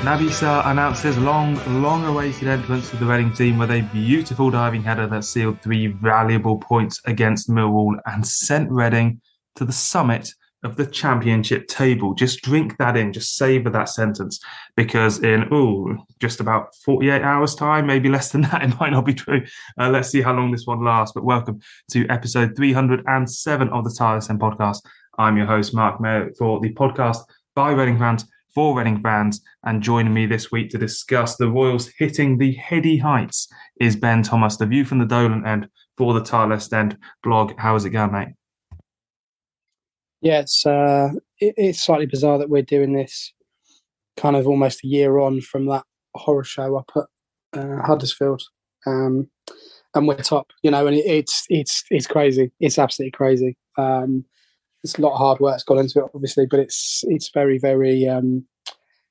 Naby Sarr announces long-awaited entrance to the Reading team with a beautiful diving header that sealed 3 valuable points against Millwall and sent Reading to the summit of the Championship table. Just drink that in, just savour that sentence, because in just about 48 hours' time, maybe less than that, it might not be true. Let's see how long this one lasts. But welcome to episode 307 of the Tilehurst End Podcast. I'm your host, Marc, Mayo, for the podcast by Reading fans, for Reading fans, and joining me this week to discuss the Royals hitting the heady heights is Ben Thomas, the view from the Dolan end for the Tilehurst End blog. How is it going, mate? Yeah, it's slightly bizarre that we're doing this kind of almost a year on from that horror show up at Huddersfield, and we're top, and it's crazy. It's absolutely crazy. It's a lot of hard work's gone into it, obviously, but it's very, very.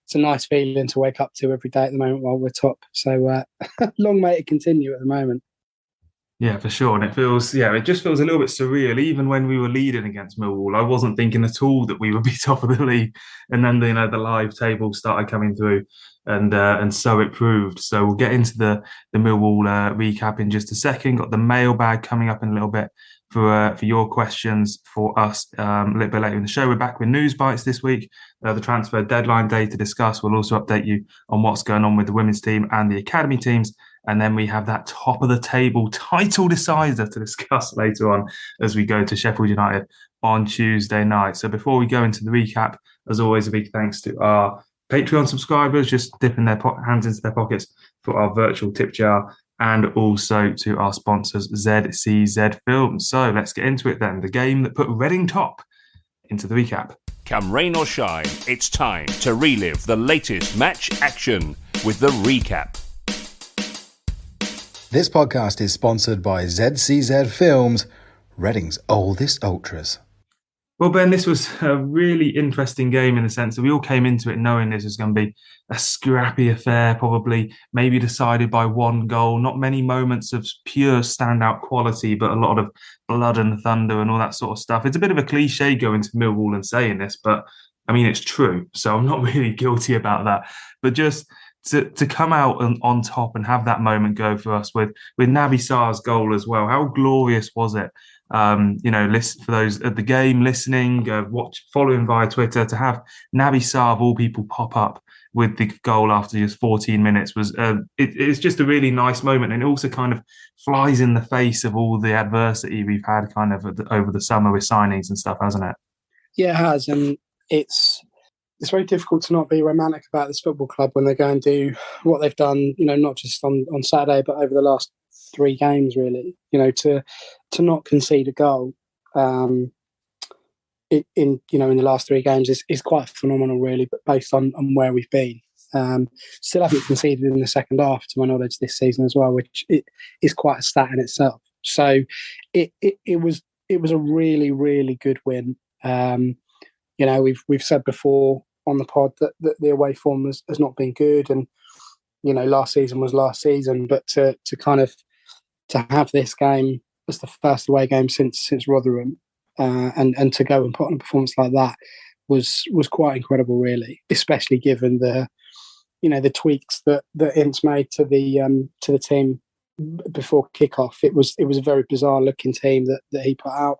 It's a nice feeling to wake up to every day at the moment while we're top. So long may it continue at the moment. Yeah, for sure. And it just feels a little bit surreal. Even when we were leading against Millwall, I wasn't thinking at all that we would be top of the league. And then the live table started coming through, and so it proved. So we'll get into the Millwall recap in just a second. Got the mailbag coming up in a little bit for your questions for us a little bit later in the show. We're back with Newsbites this week, the transfer deadline day to discuss. We'll also update you on what's going on with the women's team and the academy teams. And then we have that top of the table title decider to discuss later on as we go to Sheffield United on Tuesday night. So before we go into the recap, as always, a big thanks to our Patreon subscribers, just dipping their hands into their pockets for our virtual tip jar, and also to our sponsors, ZCZ Films. So let's get into it then. The game that put Reading top into the recap. Come rain or shine, it's time to relive the latest match action with the recap. This podcast is sponsored by ZCZ Films, Reading's oldest ultras. Well, Ben, this was a really interesting game in the sense that we all came into it knowing this was going to be a scrappy affair, probably maybe decided by one goal. Not many moments of pure standout quality, but a lot of blood and thunder and all that sort of stuff. It's a bit of a cliche going to Millwall and saying this, but I mean, it's true. So I'm not really guilty about that. But just to come out on top and have that moment go for us with Naby Sarr's goal as well. How glorious was it? Listen for those at the game, listening, following via Twitter, to have Naby Sarr of all people pop up with the goal after just 14 minutes was it's just a really nice moment, and it also kind of flies in the face of all the adversity we've had kind of over the summer with signings and stuff, hasn't it? Yeah, it has, and it's very difficult to not be romantic about this football club when they go and do what they've done, not just on Saturday, but over the last 3 games, really. To not concede a goal in the last 3 games is quite phenomenal, really, but based on where we've been. Still haven't conceded in the second half, to my knowledge, this season as well, which is quite a stat in itself. So it was a really, really good win. We've said before on the pod that the away form has not been good, and last season was last season, but to have this game as the first away game since Rotherham, and to go and put on a performance like that was quite incredible, really, especially given the tweaks that Ince made to the team before kickoff. It was a very bizarre looking team that he put out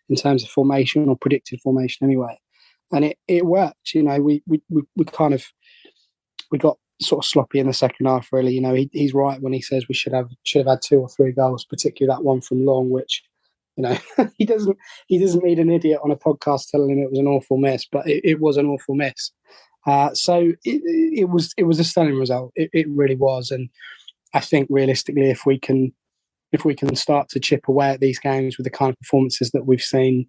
in terms of formation, or predicted formation anyway. And it worked. We got sort of sloppy in the second half, really. He's right when he says we should have had 2 or 3 goals, particularly that one from Long, which he doesn't need an idiot on a podcast telling him it was an awful miss, but it was an awful miss. So it was a stunning result. It really was, and I think realistically, if we can start to chip away at these games with the kind of performances that we've seen,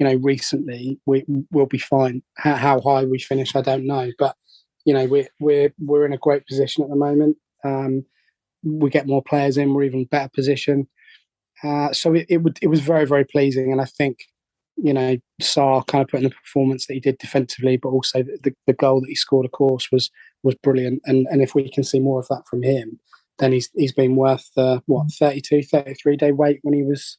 recently, we'll be fine. How high we finish, I don't know, but we're in a great position at the moment. We get more players in, we're even better position. So it was very, very pleasing, and I think Sarr kind of put in the performance that he did defensively, but also the goal that he scored, of course, was brilliant. And if we can see more of that from him, then he's been worth 32, 33 day wait when he was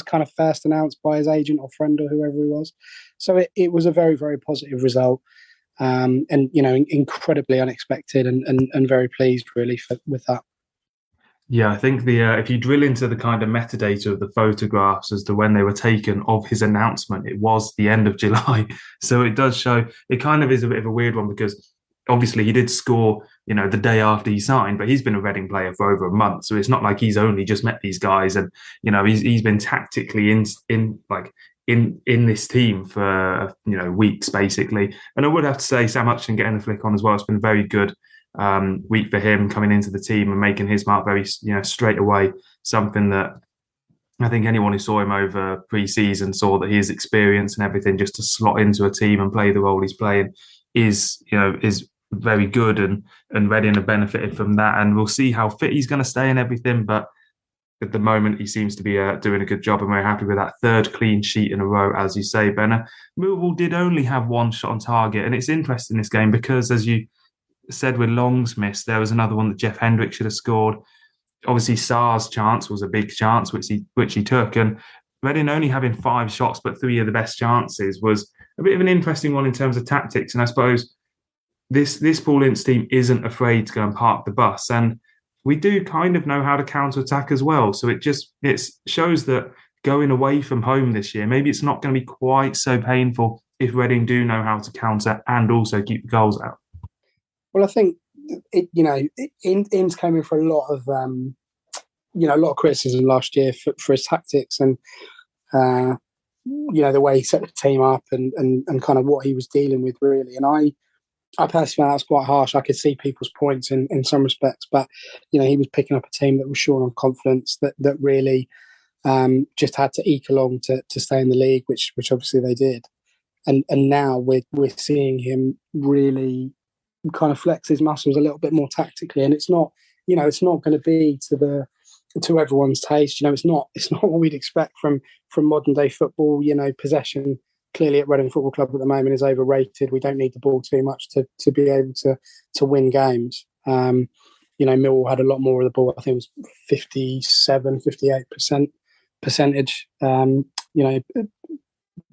kind of first announced by his agent or friend or whoever he was. So it was a very, very positive result. And incredibly unexpected and very pleased really with that. Yeah, I think if you drill into the kind of metadata of the photographs as to when they were taken of his announcement, it was the end of July. So it does show, it kind of is a bit of a weird one because obviously he did score, the day after he signed, but he's been a Reading player for over a month. So it's not like he's only just met these guys and, he's been tactically in this team for, weeks basically. And I would have to say Sam Hutchinson getting the flick on as well. It's been very good. Week for him coming into the team and making his mark very, straight away. Something that I think anyone who saw him over pre-season saw that his experience and everything just to slot into a team and play the role he's playing is very good, and Reading have benefited from that. And we'll see how fit he's going to stay and everything. But at the moment, he seems to be doing a good job, and we're happy with that third clean sheet in a row, as you say, Ben. Millwall did only have one shot on target, and it's interesting this game because, as you said with Long's miss, there was another one that Jeff Hendrick should have scored. Obviously, Sarr's chance was a big chance, which he took. And Reading only having 5 shots, but 3 of the best chances was a bit of an interesting one in terms of tactics. And I suppose this Paul Ince team isn't afraid to go and park the bus. And we do kind of know how to counter-attack as well. So it shows that going away from home this year, maybe it's not going to be quite so painful if Reading do know how to counter and also keep the goals out. Well, I think Ince came in for a lot of criticism last year for his tactics and the way he set the team up and kind of what he was dealing with really. And I personally found that was quite harsh. I could see people's points in some respects, but he was picking up a team that was short on confidence that really just had to eke along to stay in the league, which obviously they did. And now we're seeing him really kind of flex his muscles a little bit more tactically, and it's not going to be to everyone's taste. It's not what we'd expect from modern day football. Possession clearly at Reading Football Club at the moment is overrated. We don't need the ball too much to be able to win games. Millwall had a lot more of the ball. I think it was 57, 58% percentage.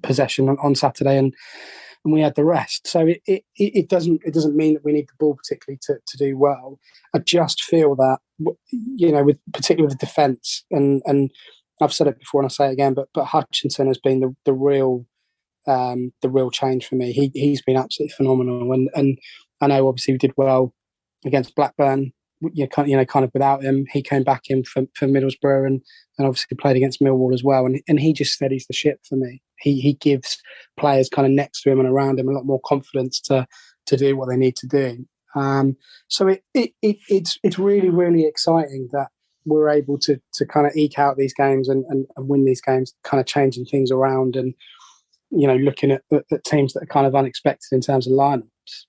Possession on Saturday, and we had the rest. So it doesn't mean that we need the ball particularly to do well. I just feel that particularly with the defence, and I've said it before and I'll say it again, but Hutchinson has been the real change for me. He's been absolutely phenomenal, and I know obviously we did well against Blackburn. Kind of without him, he came back in for Middlesbrough and obviously played against Millwall as well. And he just steadies the ship for me. He gives players kind of next to him and around him a lot more confidence to do what they need to do. So it's really, really exciting that we're able to kind of eke out these games and win these games, kind of changing things around and looking at teams that are kind of unexpected in terms of lineups.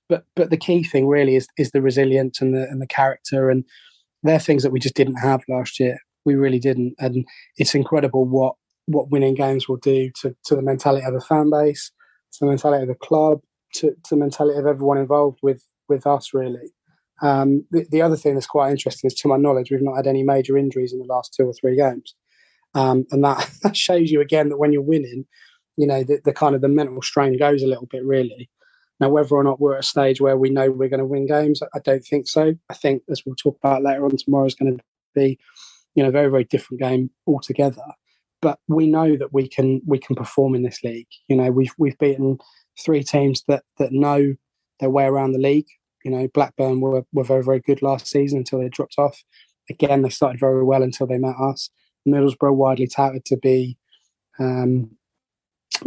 But the key thing really is the resilience and the character, and they're things that we just didn't have last year. We really didn't, and it's incredible what winning games will do to the mentality of the fan base, to the mentality of the club, to the mentality of everyone involved with us really. The other thing that's quite interesting is, to my knowledge, we've not had any major injuries in the last 2 or 3 games, and that shows you again that when you're winning, the kind of the mental strain goes a little bit really. Now, whether or not we're at a stage where we know we're going to win games, I don't think so. I think, as we'll talk about later on tomorrow, is going to be, a very, very different game altogether. But we know that we can perform in this league. We've beaten 3 teams that know their way around the league. Blackburn were very, very good last season until they dropped off. Again, they started very well until they met us. Middlesbrough widely touted to be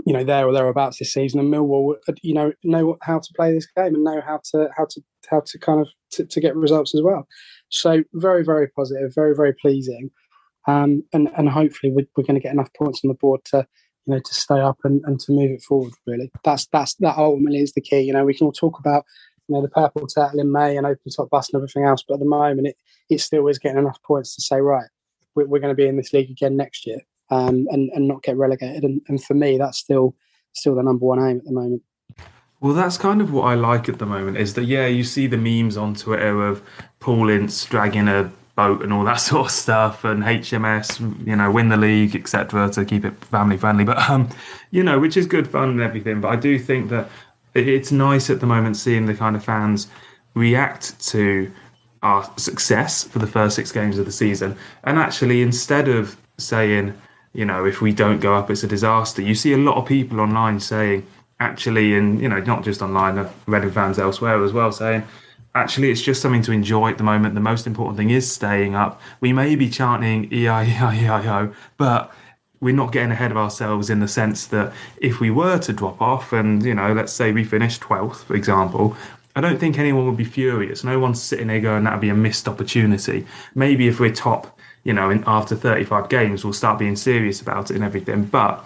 there or thereabouts this season, and Millwall, know how to play this game and know how to kind of to get results as well. So very, very positive, very, very pleasing, and hopefully we're going to get enough points on the board to stay up and to move it forward. Really, that ultimately is the key. We can all talk about the purple turtle in May and open top bus and everything else, but at the moment it still is getting enough points to say, right, we're going to be in this league again next year. And not get relegated. And for me, that's still the number one aim at the moment. Well, that's kind of what I like at the moment, is that, you see the memes on Twitter of Paul Ince dragging a boat and all that sort of stuff, and HMS, win the league, etc., to keep it family friendly. But, which is good fun and everything. But I do think that it's nice at the moment seeing the kind of fans react to our success for the first 6 games of the season. And actually, instead of saying, if we don't go up, it's a disaster, you see a lot of people online saying, actually, and, not just online, Reading fans elsewhere as well, saying, actually, it's just something to enjoy at the moment. The most important thing is staying up. We may be chanting E-I-E-I-E-I-O, but we're not getting ahead of ourselves in the sense that if we were to drop off and, let's say we finished 12th, for example, I don't think anyone would be furious. No one's sitting there going, that'd be a missed opportunity. Maybe if we're top, after 35 games, we'll start being serious about it and everything. But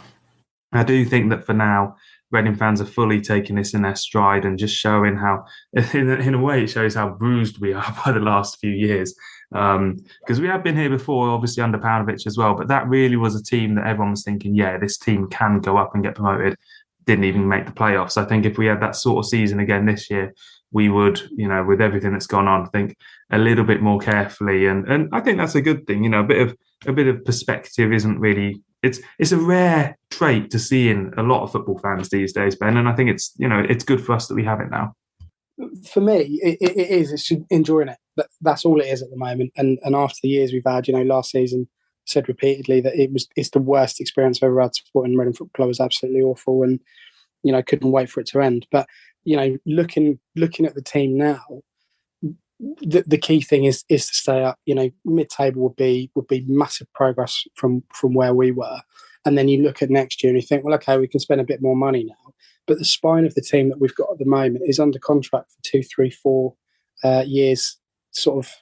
I do think that for now, Reading fans are fully taking this in their stride and just showing how, in a way, it shows how bruised we are by the last few years. Because we have been here before, obviously under Paunovic as well, but that really was a team that everyone was thinking, yeah, this team can go up and get promoted. Didn't even make the playoffs. I think if we had that sort of season again this year, we would, with everything that's gone on, think a little bit more carefully. And I think that's a good thing. A bit of perspective isn't really. It's a rare trait to see in a lot of football fans these days, Ben. And I think it's good for us that we have it now. For me, it is. It's enjoying it. That's all it is at the moment. And after the years we've had, last season said repeatedly that it's the worst experience I've ever had supporting Reading Football Club. It was absolutely awful, and couldn't wait for it to end. But looking at the team now, the key thing is to stay up. Mid-table would be massive progress from where we were, and then you look at next year and you think, well, okay, we can spend a bit more money now. But the spine of the team that we've got at the moment is under contract for 2, 3, 4 years, sort of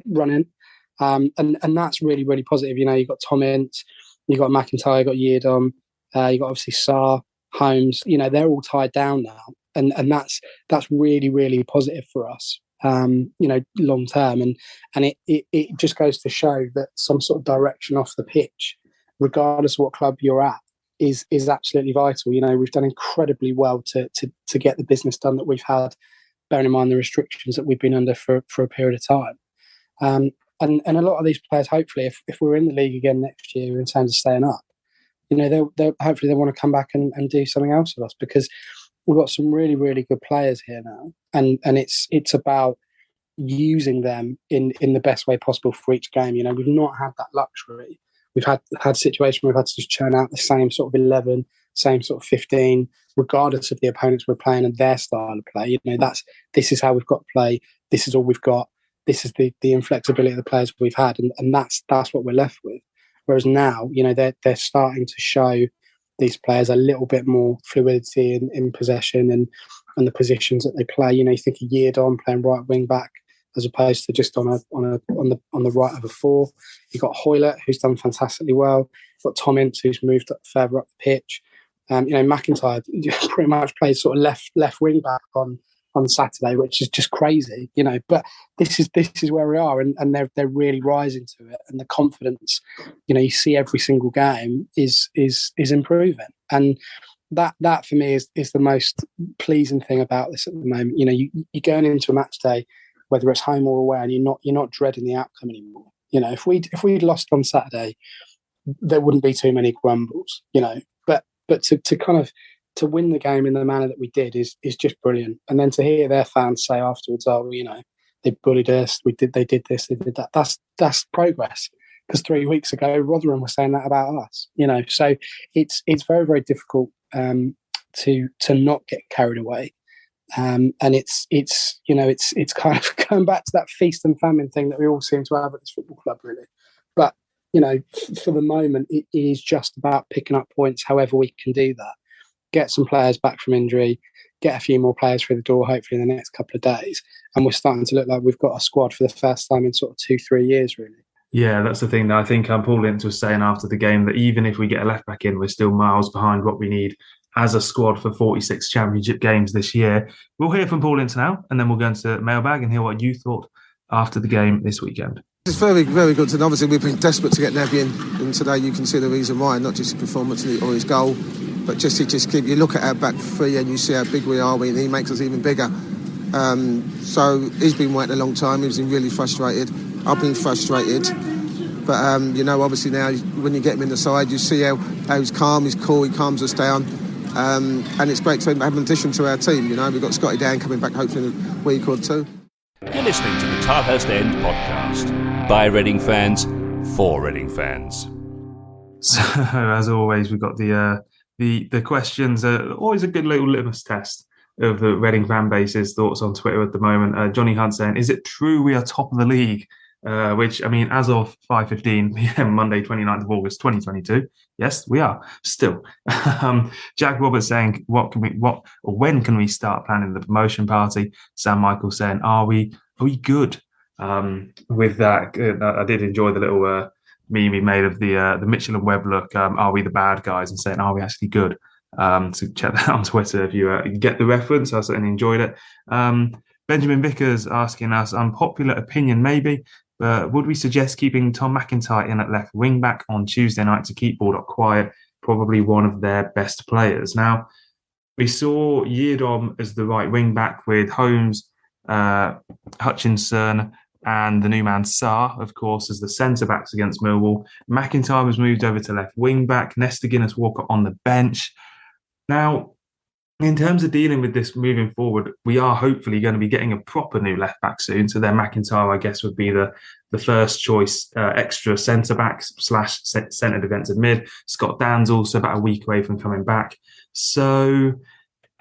running, and that's really, really positive. You've got Tom Ince, you've got McIntyre, you've got Yeardom, you've got obviously Sarr, Holmes. They're all tied down now, and that's really, really positive for us. Long term, and it just goes to show that some sort of direction off the pitch, regardless of what club you're at, is absolutely vital. We've done incredibly well to get the business done that we've had, bearing in mind the restrictions that we've been under for a period of time. And a lot of these players, hopefully, if we're in the league again next year in terms of staying up, they'll hopefully they want to come back and do something else with us, because we've got some really, really good players here now, and it's about using them in the best way possible for each game. We've not had that luxury. We've had situations where we've had to just churn out the same sort of 11, same sort of 15, regardless of the opponents we're playing and their style of play. This is how we've got to play. This is all we've got. This is the inflexibility of the players we've had, and that's what we're left with. Whereas now, they're starting to show these players a little bit more fluidity in possession and the positions that they play. You think a Yeardom playing right wing back as opposed to just on the right of a 4. You've got Hoylett, who's done fantastically well. You've got Tom Ince, who's moved up further up the pitch. McIntyre pretty much plays sort of left wing back on Saturday, which is just crazy, But this is where we are, and they're really rising to it, and the confidence, you see every single game is improving, and that for me is the most pleasing thing about this at the moment. You're going into a match day, whether it's home or away, and you're not dreading the outcome anymore. If we'd lost on Saturday, there wouldn't be too many grumbles, But to kind of to win the game in the manner that we did is just brilliant. And then to hear their fans say afterwards, "Oh, they bullied us. They did this, they did that." That's progress. Because 3 weeks ago, Rotherham was saying that about us. So it's very, very difficult to not get carried away. And it's kind of going back to that feast and famine thing that we all seem to have at this football club, really. But for the moment, it is just about picking up points however we can do that. Get some players back from injury, get a few more players through the door, hopefully in the next couple of days. And we're starting to look like we've got a squad for the first time in sort of 2-3 years, really. Yeah, that's the thing that I think Paul Ince was saying after the game, that even if we get a left back in, we're still miles behind what we need as a squad for 46 championship games this year. We'll hear from Paul Ince now, and then we'll go into Mailbag and hear what you thought after the game this weekend. It's very, very good. And obviously we've been desperate to get Naby in. And today you can see the reason why, not just his performance or his goal, but just you look at our back three and you see how big we are, and he makes us even bigger. So he's been waiting a long time. He's been really frustrated. I've been frustrated. But, obviously now when you get him in the side, you see how he's calm, he's cool, he calms us down. And it's great to have an addition to our team. You know, we've got Scotty Dan coming back hopefully in a week or two. You're listening to the Tilehurst End Podcast by Reading fans for Reading fans. So, as always, we've got the questions. Always a good little litmus test of the Reading fan base's thoughts on Twitter at the moment. Johnny Hunt saying, "Is it true we are top of the league?" Which, I mean, as of 5:15 p.m. Monday, 29th of August, 2022, yes, we are still. Jack Roberts saying, when can we start planning the promotion party? Sam Michael saying, are we good? With that, I did enjoy the little meme he made of the Mitchell and Webb look. Are we the bad guys? And saying, are we actually good? So check that out on Twitter if you get the reference. I certainly enjoyed it. Benjamin Vickers asking us, unpopular opinion maybe, but would we suggest keeping Tom McIntyre in at left wing back on Tuesday night to keep Baldock quiet? Probably one of their best players. Now, we saw Yiadom as the right wing back with Holmes, Hutchinson, and the new man Sarr, of course, as the centre backs against Millwall. McIntyre was moved over to left wing back. Nesta Guinness-Walker on the bench. Now, in terms of dealing with this moving forward, we are hopefully going to be getting a proper new left back soon. So then McIntyre, I guess, would be the first choice extra centre back / centre defensive mid. Scott Dan's also about a week away from coming back. So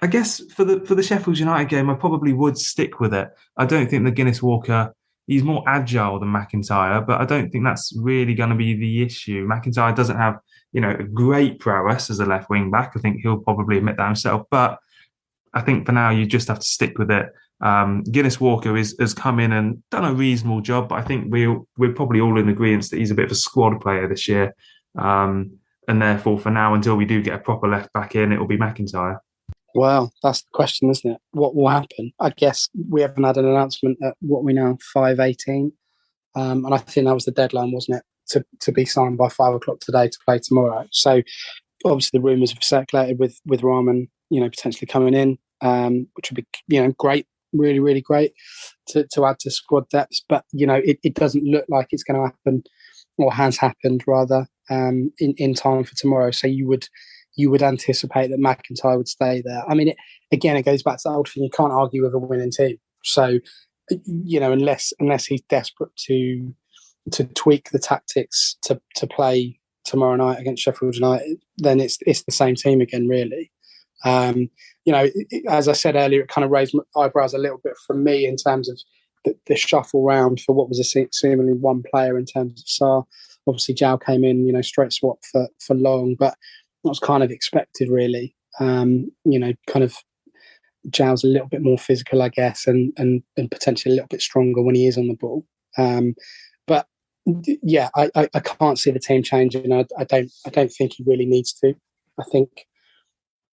I guess for the Sheffield United game, I probably would stick with it. I don't think the Guinness-Walker, he's more agile than McIntyre, but I don't think that's really going to be the issue. McIntyre doesn't have, a great prowess as a left wing back. I think he'll probably admit that himself. But I think for now, you just have to stick with it. Guinness-Walker has come in and done a reasonable job, but I think we're probably all in agreement that he's a bit of a squad player this year. And therefore, for now, until we do get a proper left back in, it will be McIntyre. Well, that's the question, isn't it? What will happen? I guess we haven't had an announcement at what we now 5:18, and I think that was the deadline, wasn't it, to be signed by 5 o'clock today to play tomorrow. So obviously the rumours have circulated with Rahman, potentially coming in, which would be great, really, really great to add to squad depth. But it doesn't look like it's going to happen, or has happened rather, in time for tomorrow. So you would anticipate that McIntyre would stay there. I mean, it goes back to the old thing. You can't argue with a winning team. So, unless he's desperate to tweak the tactics to play tomorrow night against Sheffield United, then it's the same team again, really. As I said earlier, it kind of raised my eyebrows a little bit from me in terms of the shuffle round for what was a seemingly one player in terms of Sarr. Obviously, Jow came in, straight swap for Long, but that was kind of expected, really. Kind of Jow's a little bit more physical, I guess, and potentially a little bit stronger when he is on the ball. But yeah, I can't see the team changing. I don't think he really needs to. I think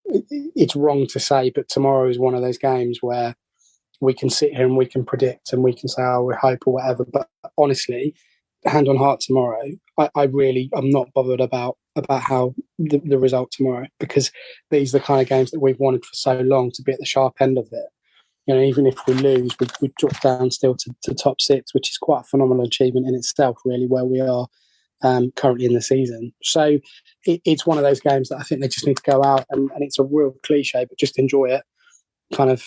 it's wrong to say, but tomorrow is one of those games where we can sit here and we can predict and we can say, we hope or whatever. But honestly, hand on heart tomorrow, I'm not bothered about how the result tomorrow, because these are the kind of games that we've wanted for so long, to be at the sharp end of it. Even if we lose, we drop down still to top 6, which is quite a phenomenal achievement in itself, really, where we are currently in the season. So it's one of those games that I think they just need to go out, and it's a real cliche, but just enjoy it. Kind of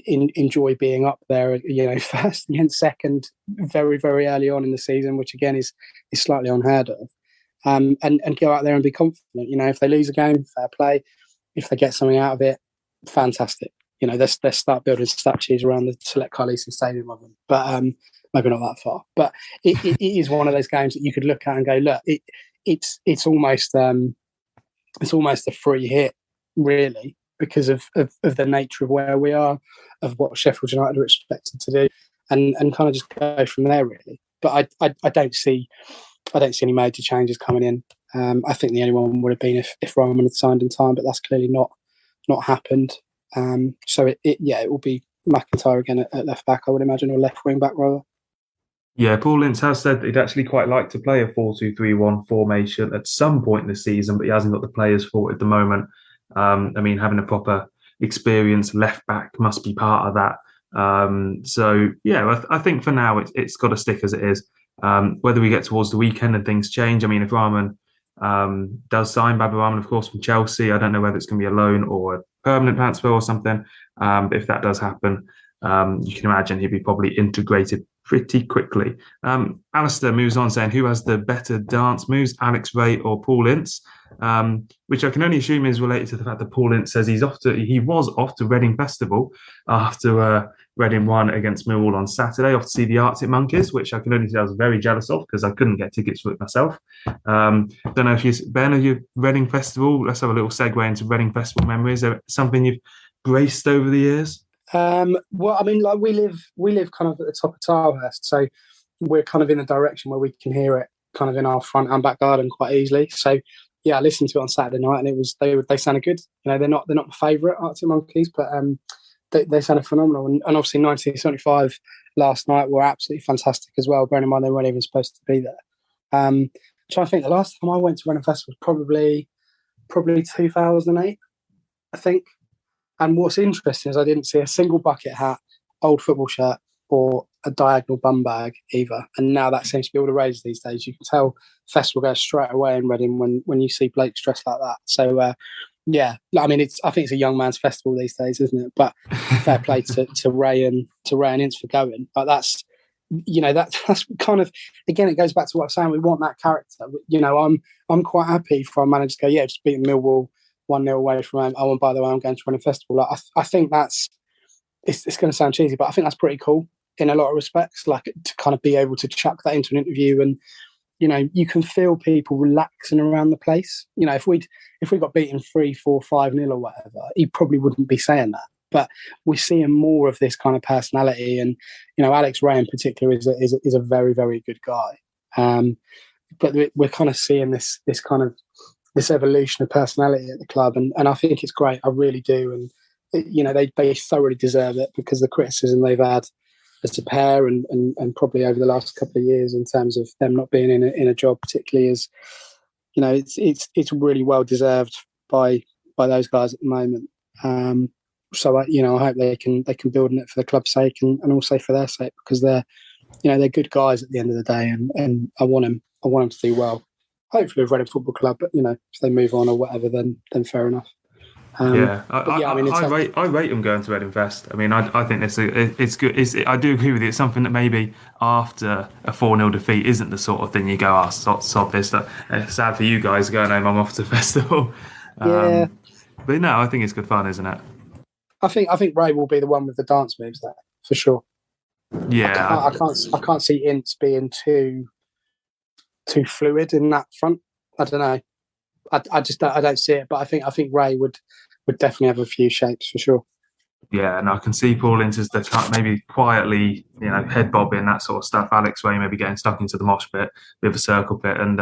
enjoy being up there, first against second very, very early on in the season, which again is slightly unheard of. And go out there and be confident. If they lose a game, fair play. If they get something out of it, fantastic. Let's start building statues around the Select Carlisle Stadium of them. But maybe not that far. But it is one of those games that you could look at and go, look, it's almost a free hit, really, because of the nature of where we are, of what Sheffield United are expected to do, and kind of just go from there, really. But I don't see any major changes coming in. I think the only one would have been if Rahman had signed in time, but that's clearly not happened. So it will be McIntyre again at left back, I would imagine, or left wing back rather. Yeah, Paul Lintz has said that he'd actually quite like to play a 4-2-3-1 formation at some point this season, but he hasn't got the players for it at the moment. Having a proper experienced left back must be part of that. I think for now it's got to stick as it is. Whether we get towards the weekend and things change, if Rahman does sign Babarama, of course, from Chelsea. I don't know whether it's going to be a loan or a permanent transfer or something. But if that does happen, you can imagine he'd be probably integrated pretty quickly. Alistair moves on saying, who has the better dance moves, Alex Ray or Paul Ince? Which I can only assume is related to the fact that Paul Ince says he was off to Reading Festival after Reading won against Millwall on Saturday, off to see the Arctic Monkeys, which I can only say I was very jealous of because I couldn't get tickets for it myself. Don't know if Ben, are you Reading Festival? Let's have a little segue into Reading Festival memories. Is there something you've graced over the years? Well, I mean, like we live kind of at the top of Tilehurst, so we're kind of in a direction where we can hear it kind of in our front and back garden quite easily. So yeah, I listened to it on Saturday night, and it was they sounded good. You know, they're not my favourite Arctic Monkeys, but they sounded phenomenal. And obviously 1975 last night were absolutely fantastic as well. Bearing in mind they weren't even supposed to be there. I'm trying to think. The last time I went to Reading Festival was probably 2008, I think. And what's interesting is I didn't see a single bucket hat, old football shirt, or a diagonal bum bag either. And now that seems to be all the rage these days. You can tell festival goes straight away in Reading when you see Blake dressed like that. So yeah, I mean, I think it's a young man's festival these days, isn't it? But fair play to Ray and Ince for going. But that's kind of, again, it goes back to what I'm saying. We want that character. You know, I'm quite happy for our manager to go, yeah, just beating Millwall 1-0 away from home. Oh, and by the way, I'm going to Reading Festival. Like, I think it's going to sound cheesy, but I think that's pretty cool in a lot of respects. Like, to kind of be able to chuck that into an interview, and you know, you can feel people relaxing around the place. You know, if we got beaten 3-4, 5-0 or whatever, he probably wouldn't be saying that. But we're seeing more of this kind of personality, and you know, Alex Ray in particular is a very, very good guy. But we're kind of seeing this evolution of personality at the club, and I think it's great. I really do, and you know, they thoroughly deserve it because the criticism they've had as a pair and probably over the last couple of years in terms of them not being in a job, particularly, is, you know, it's really well deserved by those guys at the moment. So I hope they can build on it for the club's sake and also for their sake, because they're good guys at the end of the day, and I want them to do well. Hopefully with Reading Football Club, but you know, if they move on or whatever, then fair enough. I rate them going to Reading Fest. I mean, I think it's good. I do agree with you. It's something that maybe after a 4-0 defeat isn't the sort of thing you go, sod this. It's sad for you guys going home. I'm off to the festival. Yeah. But no, I think it's good fun, isn't it? I think Ray will be the one with the dance moves there for sure. Yeah, I can't see Ince being too fluid in that front. I don't know. I don't see it, but I think Ray would definitely have a few shapes for sure. Yeah, and I can see Paul Ince as maybe quietly, you know, head bobbing, that sort of stuff. Alex Ray maybe getting stuck into the mosh pit, bit of a circle pit, and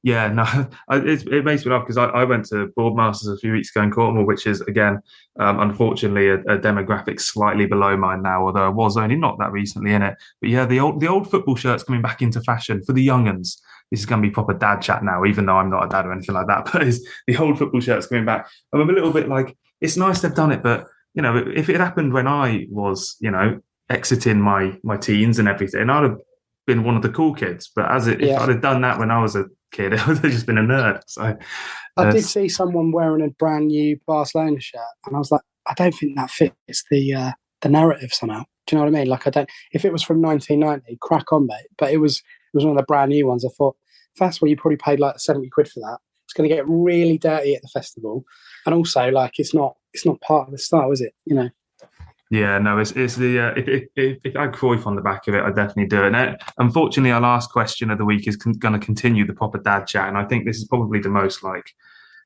it makes me laugh because I went to Boardmasters a few weeks ago in Cornwall, which is again, unfortunately, a demographic slightly below mine now, although I was only not that recently in it. But yeah, the old football shirts coming back into fashion for the young'uns. This is going to be proper dad chat now, even though I'm not a dad or anything like that. But it's the old football shirts coming back. I'm a little bit like, it's nice they've done it, but you know, if it happened when I was, you know, exiting my teens and everything, I'd have been one of the cool kids. But if I'd have done that when I was a kid, I would have just been a nerd. So I did see someone wearing a brand new Barcelona shirt, and I was like, I don't think that fits the narrative somehow. Do you know what I mean? Like, I don't. If it was from 1990, crack on, mate. But it was one of the brand new ones. I thought, first of all, you probably paid like 70 quid for that. It's going to get really dirty at the festival, and also like it's not part of the style, is it? You know. Yeah, no, it's the if I had Cruyff on the back of it, I'd definitely do it. And unfortunately, our last question of the week is going to continue the proper dad chat, and I think this is probably the most like,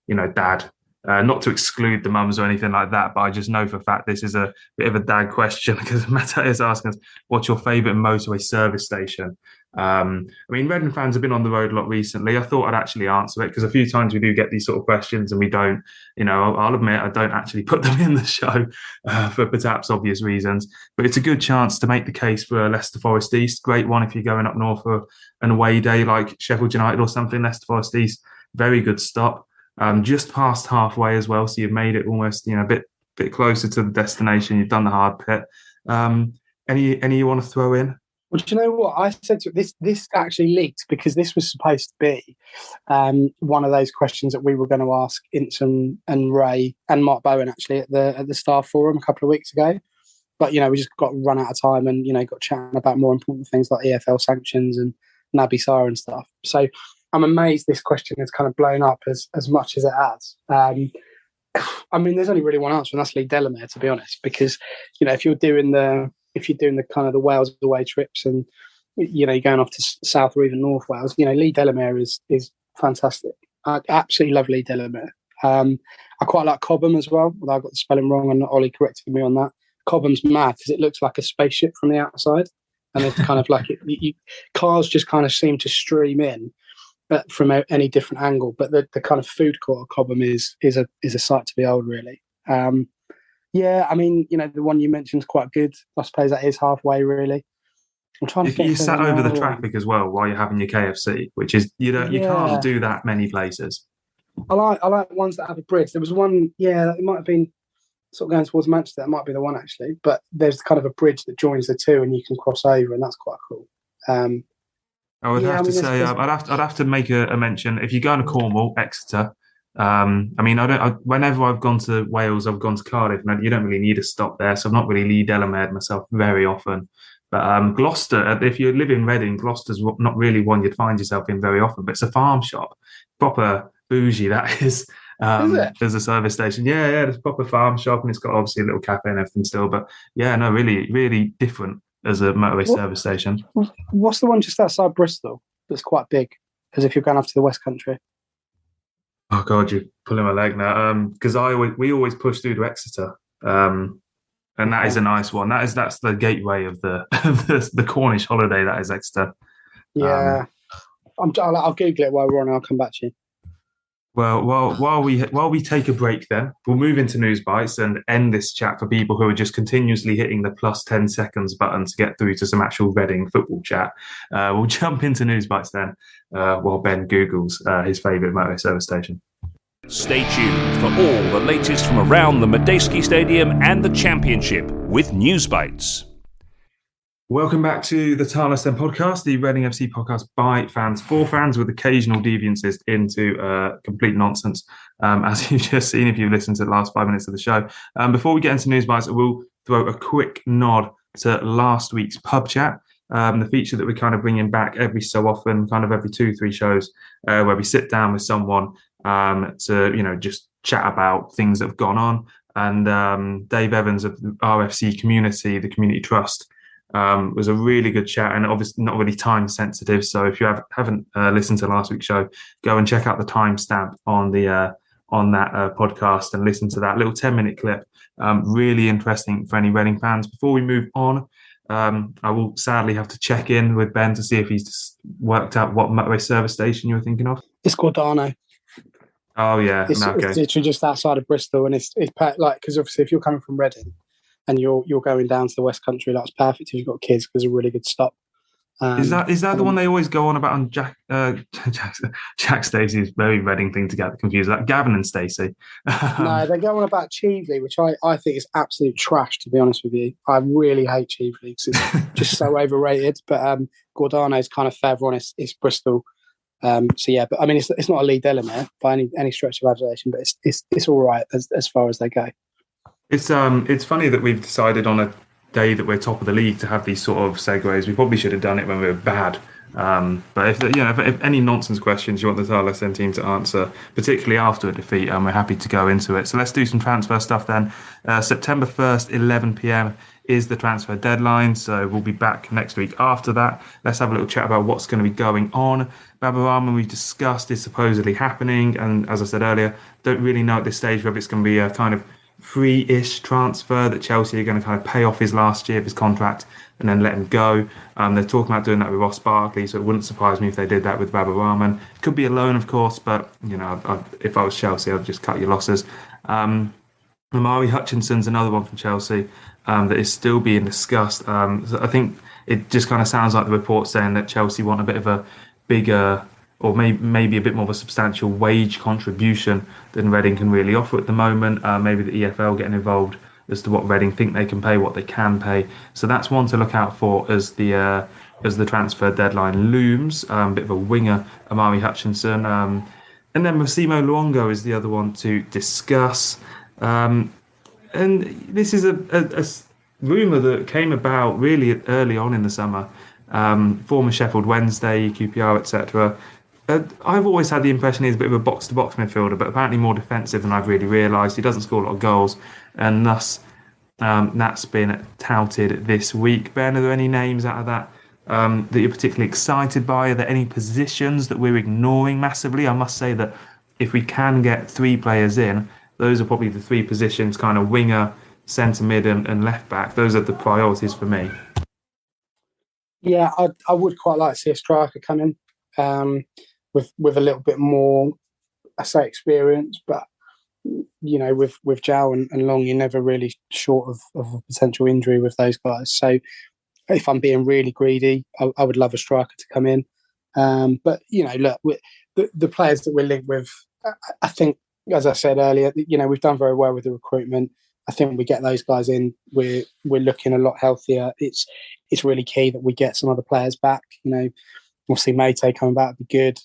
you know, dad. Not to exclude the mums or anything like that, but I just know for a fact this is a bit of a dad question because Matt is asking us, what's your favourite motorway service station? I mean, Reading fans have been on the road a lot recently. I thought I'd actually answer it because a few times we do get these sort of questions and we don't, you know, I'll admit I don't actually put them in the show for perhaps obvious reasons, but it's a good chance to make the case for Leicester Forest East. Great one if you're going up north for an away day like Sheffield United or something. Leicester Forest East, very good stop. Just past halfway as well, so you've made it almost, you know, a bit closer to the destination. You've done the hard bit. Any you want to throw in? Well, do you know what I said to this? This actually leaked because this was supposed to be one of those questions that we were going to ask Inson and Ray and Marc Bowen actually at the staff forum a couple of weeks ago. But we just got run out of time, and got chatting about more important things like EFL sanctions and Naby Sarr and stuff. So I'm amazed this question has kind of blown up as much as it has. I mean, there's only really one answer, and that's Lee Delamere, to be honest, because if you're doing the kind of the Wales away trips and you're going off to South or even North Wales, Lee Delamere is fantastic. I absolutely love Lee Delamere. I quite like Cobham as well, although I got the spelling wrong and Ollie corrected me on that. Cobham's mad because it looks like a spaceship from the outside, and it's kind of like cars just kind of seem to stream in, but from any different angle. But the kind of food court of Cobham is a sight to behold, really. Yeah, I mean, the one you mentioned is quite good. I suppose that is halfway, really. I'm trying to think. You sat over the traffic as well while you're having your KFC, which is you can't do that many places. I like ones that have a bridge. There was one, it might have been sort of going towards Manchester. That might be the one actually, but there's kind of a bridge that joins the two, and you can cross over, and that's quite cool. I would have to say I'd have to make a mention. If you're going to Cornwall, Exeter. Whenever I've gone to Wales, I've gone to Cardiff, and you don't really need a stop there, so I've not really Lee Delamere myself very often. But Gloucester, if you live in Reading, Gloucester's not really one you'd find yourself in very often, but it's a farm shop, proper bougie that is. There's a service station. Yeah, there's a proper farm shop, and it's got obviously a little cafe and everything still. But really, really different as a motorway service station. What's the one just outside Bristol that's quite big, as if you're going off to the West Country? Oh God, you're pulling my leg now. Because we always push through to Exeter, and that is a nice one. That's the gateway of the Cornish holiday. That is Exeter. Yeah, I'll Google it while we're on. I'll come back to you. Well, while we take a break, then we'll move into Newsbites and end this chat for people who are just continuously hitting the plus 10 seconds button to get through to some actual Reading football chat. We'll jump into Newsbites then, while Ben Googles his favourite motorway service station. Stay tuned for all the latest from around the Madejski Stadium and the Championship with Newsbites. Welcome back to the Tilehurst End Podcast, the Reading FC podcast by fans for fans, with occasional deviances into complete nonsense, as you've just seen if you've listened to the last 5 minutes of the show. Before we get into Newsbites, I will throw a quick nod to last week's pub chat, the feature that we're kind of bringing back every so often, kind of every 2-3 shows, where we sit down with someone to just chat about things that have gone on. And Dave Evans of RFC Community, the Community Trust, was a really good chat, and obviously not really time sensitive. So if you haven't listened to last week's show, go and check out the timestamp on that podcast and listen to that little 10-minute clip. Really interesting for any Reading fans. Before we move on, I will sadly have to check in with Ben to see if he's just worked out what motorway service station you were thinking of. It's Gordano. Oh yeah, it's literally just outside of Bristol, and it's like, because obviously if you're coming from Reading and you're going down to the West Country, that's perfect if you've got kids, because it's a really good stop. Is that the one they always go on about on Jack Stacey's very Reading thing to get confused? Like Gavin and Stacey. No, they go on about Cheveley, which I think is absolute trash, to be honest with you. I really hate Cheveley because it's just so overrated. But Gordano is kind of further on. It's Bristol. So yeah, but I mean, it's not a Lee Delamere by any stretch of imagination, but it's all right as far as they go. It's funny that we've decided on a day that we're top of the league to have these sort of segues. We probably should have done it when we were bad. But if any nonsense questions you want the Tilehurst End team to answer, particularly after a defeat, we're happy to go into it. So let's do some transfer stuff then. September 1st, 11 p.m. is the transfer deadline. So we'll be back next week after that. Let's have a little chat about what's going to be going on. Babarama, we've discussed, is supposedly happening. And as I said earlier, don't really know at this stage whether it's going to be a kind of free-ish transfer that Chelsea are going to kind of pay off his last year of his contract and then let him go. They're talking about doing that with Ross Barkley, so it wouldn't surprise me if they did that with Baba Rahman. It could be a loan, of course, but if I was Chelsea, I'd just cut your losses. Amari Hutchinson's another one from Chelsea that is still being discussed. So I think it just kind of sounds like the report saying that Chelsea want a bit of a bigger, or maybe a bit more of a substantial wage contribution than Reading can really offer at the moment. Maybe the EFL getting involved as to what Reading think they can pay, what they can pay. So that's one to look out for as the transfer deadline looms. Bit of a winger, Amari Hutchinson. And then Massimo Luongo is the other one to discuss. And this is a rumour that came about really early on in the summer. Former Sheffield Wednesday, QPR, etc. I've always had the impression he's a bit of a box-to-box midfielder, but apparently more defensive than I've really realised. He doesn't score a lot of goals, and thus that's been touted this week. Ben, are there any names out of that that you're particularly excited by? Are there any positions that we're ignoring massively? I must say that if we can get 3 players in, those are probably the 3 positions, kind of winger, centre mid and left back. Those are the priorities for me. Yeah, I would quite like to see a striker come in with a little bit more, I say, experience. But you know, with Jow and Long, you're never really short of a potential injury with those guys. So if I'm being really greedy, I would love a striker to come in. But you know, look, the players that we're linked with, I think, as I said earlier, you know, we've done very well with the recruitment. I think we get those guys in, we're looking a lot healthier. It's really key that we get some other players back. You know, obviously Mate coming back would be good.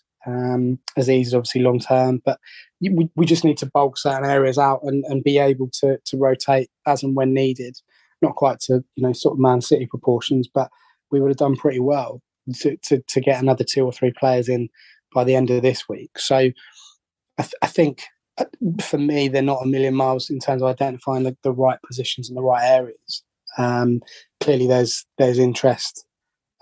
Aziz is obviously long term, but we just need to bulk certain areas out and be able to rotate as and when needed. Not quite to, you know, sort of Man City proportions, but we would have done pretty well to get another 2 or 3 players in by the end of this week. So I think, for me, they're not a million miles in terms of identifying the right positions in the right areas. Clearly, there's interest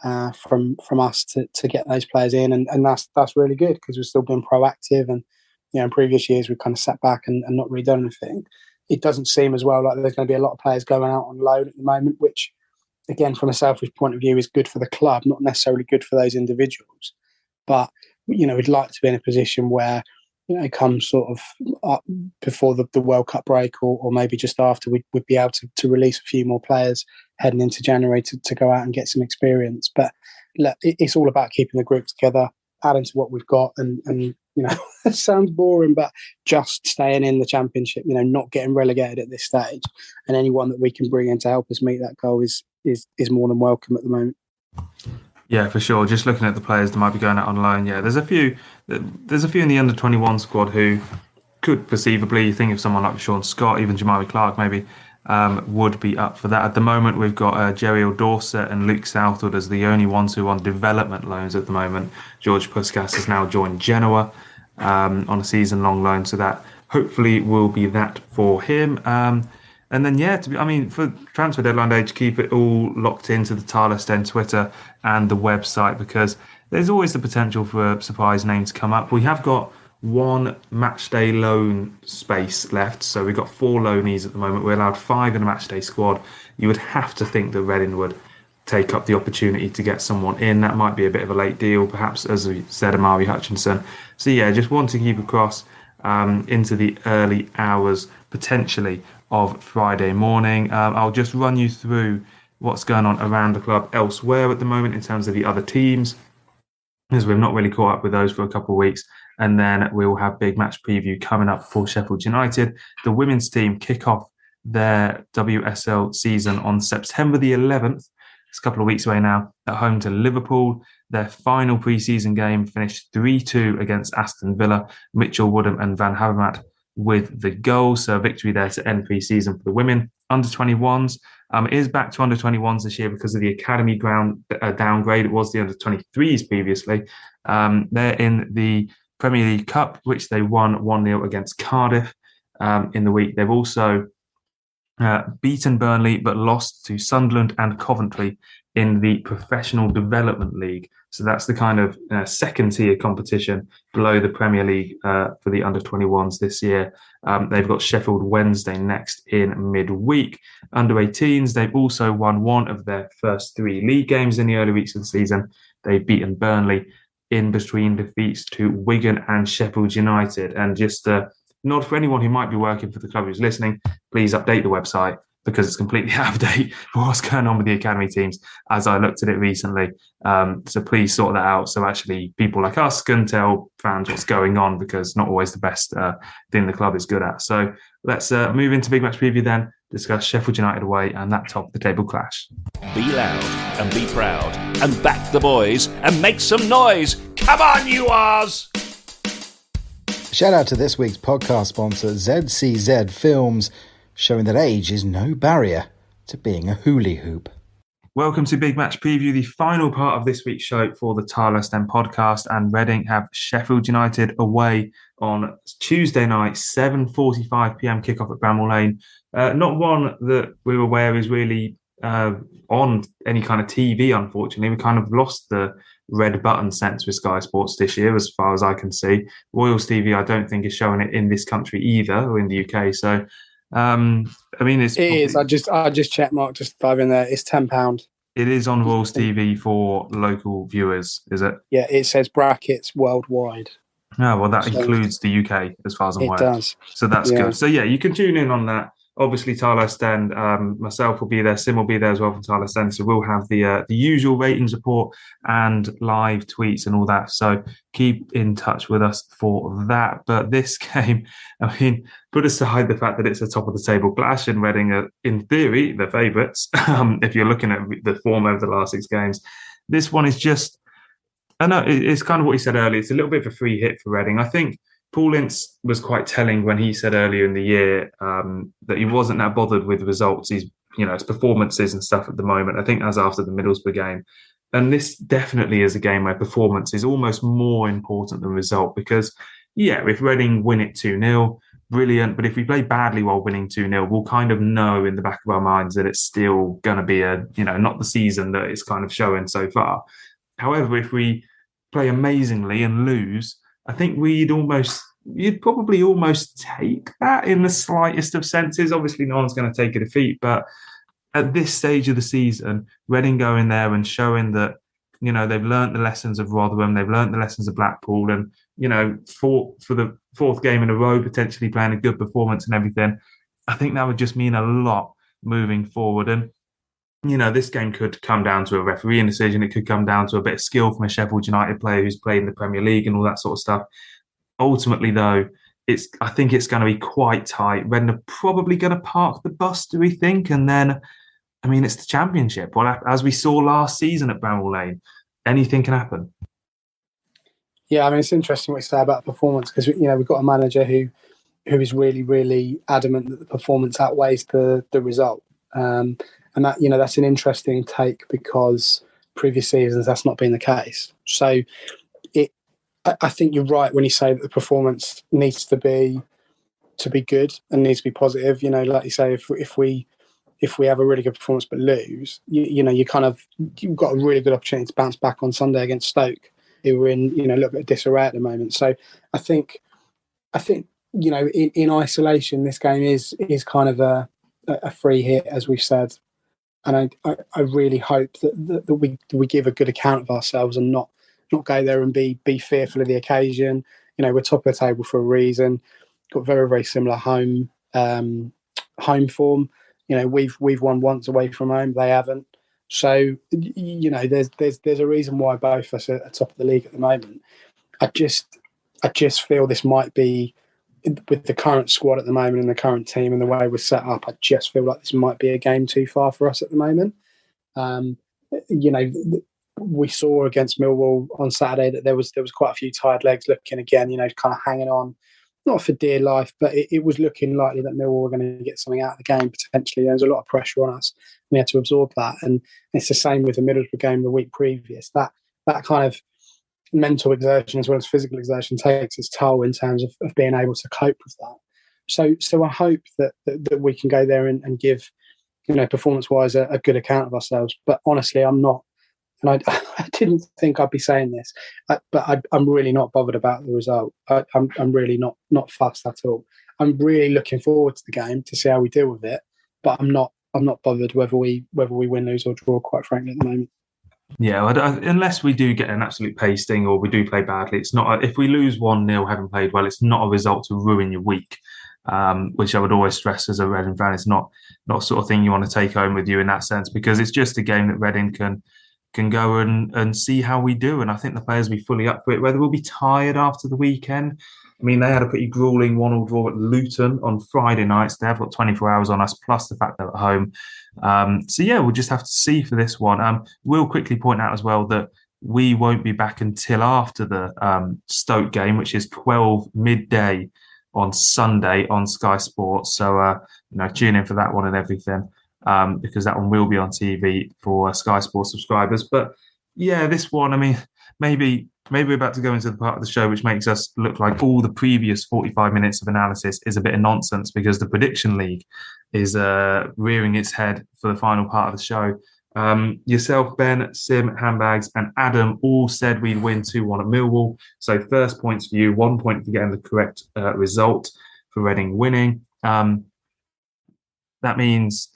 from us to get those players in, and that's really good because we've still been proactive. And you know, in previous years, we've kind of sat back and not really done anything. It doesn't seem as well like there's going to be a lot of players going out on loan at the moment, which, again, from a selfish point of view, is good for the club, not necessarily good for those individuals. But you know, we'd like to be in a position where, you know, come sort of up before the World Cup break or maybe just after, we'd be able to release a few more players heading into January to go out and get some experience. But look, it's all about keeping the group together, adding to what we've got, and you know, it sounds boring, but just staying in the Championship, you know, not getting relegated at this stage. And anyone that we can bring in to help us meet that goal is more than welcome at the moment. Yeah, for sure. Just looking at the players that might be going out on loan, yeah, there's a few in the under-21 squad who could perceivably, think of someone like Sean Scott, even Jamari Clark maybe, would be up for that. At the moment, we've got Jerry Dorset and Luke Southwood as the only ones who are on development loans at the moment. George Puskas has now joined Genoa on a season-long loan, so that hopefully will be that for him. And then, yeah, for transfer deadline day, to keep it all locked into the Tilehurst End Twitter and the website, because there's always the potential for a surprise name to come up. We have got 1 matchday loan space left, so we've got 4 loanees at the moment. We're allowed 5 in a matchday squad. You would have to think that Reading would take up the opportunity to get someone in. That might be a bit of a late deal, perhaps, as we said, Amari Hutchinson. So, yeah, just want to keep across into the early hours, potentially, of Friday morning. I'll just run you through what's going on around the club elsewhere at the moment in terms of the other teams, as we've not really caught up with those for a couple of weeks. And then we'll have big match preview coming up for Sheffield United. The women's team kick off their WSL season on September the 11th. It's a couple of weeks away now, at home to Liverpool. Their final pre-season game finished 3-2 against Aston Villa. Mitchell Woodham and Van Havermaet with the goal. So a victory there to end pre-season for the women. Under-21s is back to under-21s this year because of the academy downgrade. It was the under-23s previously. They're in the Premier League Cup, which they won 1-0 against Cardiff in the week. They've also beaten Burnley but lost to Sunderland and Coventry in the Professional Development League. So that's the kind of second-tier competition below the Premier League for the under-21s this year. They've got Sheffield Wednesday next in midweek. Under-18s, they've also won 1 of their first 3 league games in the early weeks of the season. They've beaten Burnley in between defeats to Wigan and Sheffield United. And just nod for anyone who might be working for the club who's listening, please update the website, because it's completely out of date for what's going on with the academy teams as I looked at it recently. So please sort that out so actually people like us can tell fans what's going on, because not always the best thing the club is good at. So let's move into big match preview then. discuss Sheffield United away and that top of the table clash. Be loud and be proud and back the boys and make some noise. Come on, you Rs! Shout out to this week's podcast sponsor, ZCZ Films, showing that age is no barrier to being a hula hoop. Welcome to Big Match Preview, the final part of this week's show for the Tilehurst End Podcast, and Reading have Sheffield United away on Tuesday night, 7:45pm kickoff at Bramall Lane. Not one that we were aware is really on any kind of TV, unfortunately. We kind of lost the red button sense with Sky Sports this year, as far as I can see. Royals TV, I don't think, is showing it in this country either, or in the UK. So, I mean, it is. I just checked, Marc, just dive in there. It's £10. It is on Royals TV for local viewers, is it? Yeah, it says brackets worldwide. Oh, well, that includes the UK, as far as I'm aware. It does. So that's good. So, yeah, you can tune in on that. Obviously, Tilehurst End, myself will be there. Sim will be there as well from Tilehurst End. So we'll have the usual ratings report and live tweets and all that. So keep in touch with us for that. But this game, I mean, put aside the fact that it's a top of the table clash and Reading are, in theory, the favourites. If you're looking at the form over the last 6 games, this one is just, I know it's kind of what he said earlier. It's a little bit of a free hit for Reading. I think Paul Ince was quite telling when he said earlier in the year that he wasn't that bothered with results. His performances and stuff at the moment. I think as after the Middlesbrough game. And this definitely is a game where performance is almost more important than result because, yeah, if Reading win it 2-0, brilliant. But if we play badly while winning 2-0, we'll kind of know in the back of our minds that it's still going to be not the season that it's kind of showing so far. However, if we play amazingly and lose, I think you'd probably almost take that in the slightest of senses. Obviously, no one's going to take a defeat, but at this stage of the season, Reading going there and showing that, they've learnt the lessons of Rotherham, they've learnt the lessons of Blackpool, and, for the 4th game in a row, potentially playing a good performance and everything, I think that would just mean a lot moving forward. And, this game could come down to a refereeing decision. It could come down to a bit of skill from a Sheffield United player who's played in the Premier League and all that sort of stuff. Ultimately, though, I think it's going to be quite tight. Reading are probably going to park the bus, do we think? And then, I mean, it's the Championship. Well, as we saw last season at Bramall Lane, anything can happen. Yeah, I mean, it's interesting what you say about performance because, we've got a manager who is really, really adamant that the performance outweighs the result. And that, that's an interesting take because previous seasons that's not been the case. So I think you're right when you say that the performance needs to be good and needs to be positive. Like you say, if we have a really good performance but lose, you've got a really good opportunity to bounce back on Sunday against Stoke, who are in a little bit of disarray at the moment. So I think in isolation, this game is kind of a free hit, as we've said. And I really hope that we give a good account of ourselves and not go there and be fearful of the occasion. We're top of the table for a reason. Got very, very similar home form. We've won once away from home. They haven't. So there's a reason why both of us are top of the league at the moment. I just feel this might be, with the current squad at the moment and the current team and the way we're set up, I just feel like this might be a game too far for us at the moment. We saw against Millwall on Saturday that there was quite a few tired legs looking again, kind of hanging on, not for dear life, but it was looking likely that Millwall were going to get something out of the game potentially. There was a lot of pressure on us. We had to absorb that. And it's the same with the Middlesbrough game the week previous. That kind of mental exertion as well as physical exertion takes its toll in terms of being able to cope with that. So I hope that we can go there and give, performance-wise a good account of ourselves. But honestly, I'm not, and I didn't think I'd be saying this, but I'm really not bothered about the result. I'm really not fussed at all. I'm really looking forward to the game to see how we deal with it, but I'm not bothered whether we win, lose or draw, quite frankly, at the moment. Yeah, unless we do get an absolute pasting or we do play badly, it's not. If we lose 1-0, having played well, it's not a result to ruin your week. Which I would always stress as a Reading fan, it's not sort of thing you want to take home with you in that sense, because it's just a game that Reading can go and see how we do. And I think the players will be fully up for it. Whether we'll be tired after the weekend, I mean, they had a pretty gruelling 1-1 draw at Luton on Friday nights. They have got 24 hours on us, plus the fact they're at home. So yeah, we'll just have to see for this one. We'll quickly point out as well that we won't be back until after the Stoke game, which is 12 midday on Sunday on Sky Sports. So, tune in for that one and everything, because that one will be on TV for Sky Sports subscribers. But yeah, this one, I mean, maybe we're about to go into the part of the show which makes us look like all the previous 45 minutes of analysis is a bit of nonsense, because the Prediction League is rearing its head for the final part of the show. Yourself, Ben, Sim, Handbags, and Adam all said we'd win 2-1 at Millwall. So first points for you, 1 point for getting the correct result for Reading winning. That means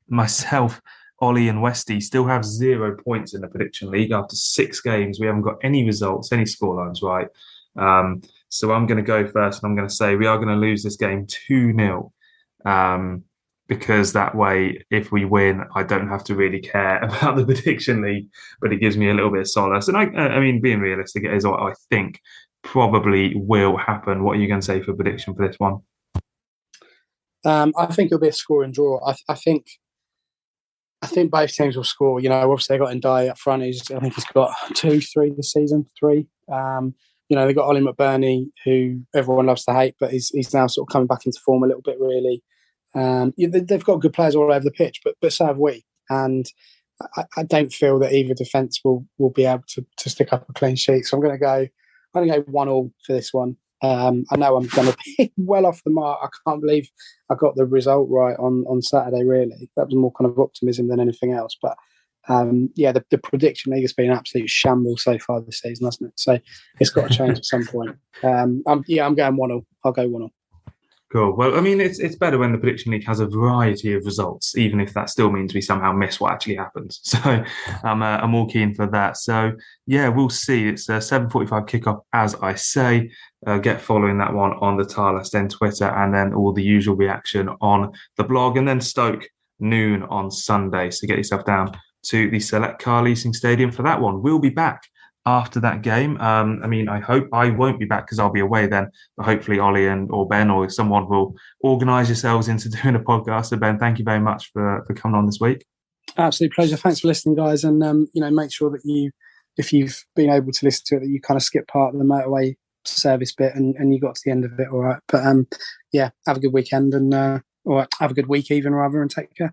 myself, Ollie and Westy still have 0 points in the Prediction League after 6 games. We haven't got any results, any scorelines right. So I'm going to go first, and I'm going to say we are going to lose this game 2-0. Because that way, if we win, I don't have to really care about the Prediction League, but it gives me a little bit of solace. And I mean, being realistic, it is what I think probably will happen. What are you going to say for prediction for this one? I think it'll be a score and draw. I think both teams will score. Obviously they got Ndiaye up front. I think he's got 2-3 this season, 3. They got Ollie McBurney, who everyone loves to hate, but he's now sort of coming back into form a little bit, really. They've got good players all over the pitch, but so have we. And I don't feel that either defence will be able to stick up a clean sheet. So I'm going to go 1-1 for this one. I know I'm going to be well off the mark. I can't believe I got the result right on Saturday, really. That was more kind of optimism than anything else. But the Prediction League has been an absolute shambles so far this season, hasn't it? So it's got to change at some point. I'm going 1-0. I'll go 1-0. Cool. Well, I mean, it's better when the Prediction League has a variety of results, even if that still means we somehow miss what actually happens. So I'm all keen for that. So yeah, we'll see. It's a 7:45 kickoff, as I say. Get following that one on the Tilehurst End Twitter, and then all the usual reaction on the blog, and then Stoke noon on Sunday. So get yourself down to the Select Car Leasing Stadium for that one. We'll be back after that game. I hope I won't be back because I'll be away then, but hopefully Ollie or Ben or someone will organise yourselves into doing a podcast. So Ben, thank you very much for coming on this week. Absolute pleasure. Thanks for listening, guys. And make sure that if you've been able to listen to it, that you kind of skip part of the motorway service bit and you got to the end of it all right. But have a good weekend and or have a good week even, rather, and take care.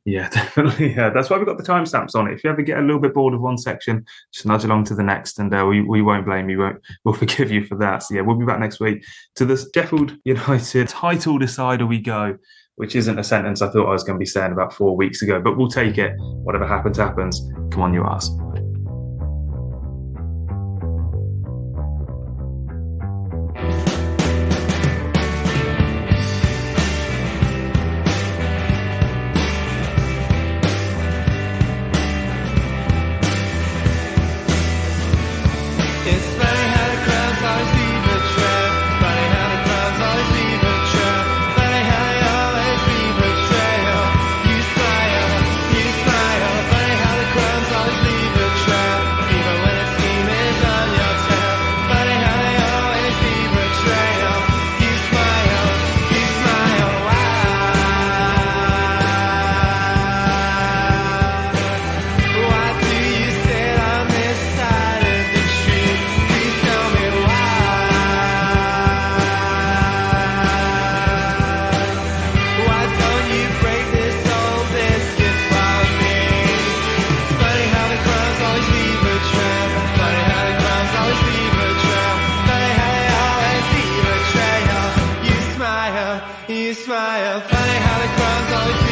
Yeah, definitely. Yeah, that's why we've got the timestamps on it. If you ever get a little bit bored of one section, just nudge along to the next, and we won't blame you. We'll forgive you for that. So yeah, we'll be back next week to the Sheffield United title decider we go, which isn't a sentence I thought I was going to be saying about 4 weeks ago, but we'll take it. Whatever happens, happens. Come on, you arse. You smile, funny how the crumbs always